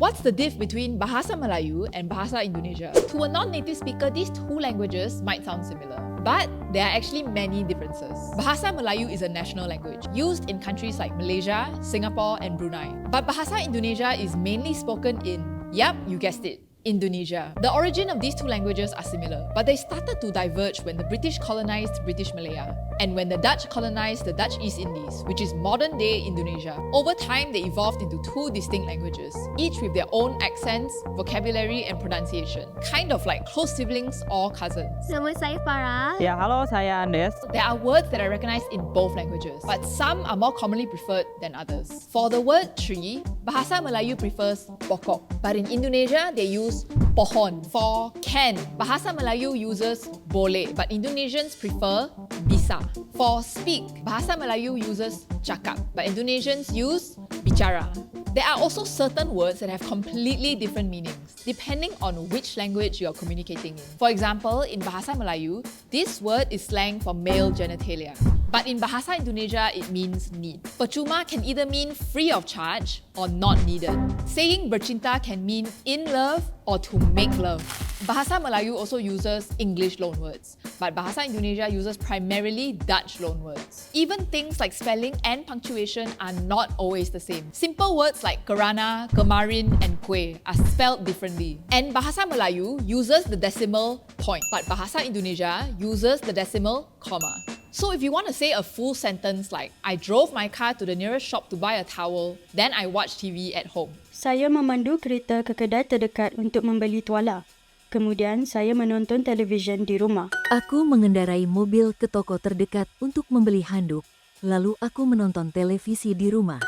What's the diff between Bahasa Melayu and Bahasa Indonesia? To a non-native speaker, these two languages might sound similar, but there are actually many differences. Bahasa Melayu is a national language used in countries like Malaysia, Singapore, and Brunei. But Bahasa Indonesia is mainly spoken in, yep, you guessed it, Indonesia. The origin of these two languages are similar, but they started to diverge when the British colonized British Malaya and when the Dutch colonized the Dutch East Indies, which is modern-day Indonesia. Over time, they evolved into two distinct languages, each with their own accents, vocabulary, and pronunciation, kind of like close siblings or cousins. Nama saya Farah. Ya, halo, saya Andes. There are words that are recognized in both languages, but some are more commonly preferred than others. For the word tree, Bahasa Melayu prefers pokok, but in Indonesia, they use pohon. For can, Bahasa Melayu uses boleh, but Indonesians prefer bisa. For speak, Bahasa Melayu uses cakap, but Indonesians use bicara. There are also certain words that have completely different meanings, depending on which language you are communicating in. For example, in Bahasa Melayu, this word is slang for male genitalia. But in Bahasa Indonesia, it means need. Percuma can either mean free of charge or not needed. Saying bercinta can mean in love or to make love. Bahasa Melayu also uses English loanwords, but Bahasa Indonesia uses primarily Dutch loanwords. Even things like spelling and punctuation are not always the same. Simple words like kerana, kemarin, and kue are spelled differently. And Bahasa Melayu uses the decimal point, but Bahasa Indonesia uses the decimal comma. So if you want to say a full sentence like, I drove my car to the nearest shop to buy a towel, then I watched TV at home. Saya memandu kereta ke kedai terdekat untuk membeli tuala. Kemudian saya menonton televisyen di rumah. Aku mengendarai mobil ke toko terdekat untuk membeli handuk, lalu aku menonton televisi di rumah.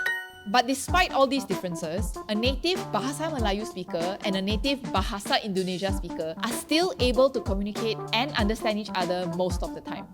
But despite all these differences, a native Bahasa Melayu speaker and a native Bahasa Indonesia speaker are still able to communicate and understand each other most of the time.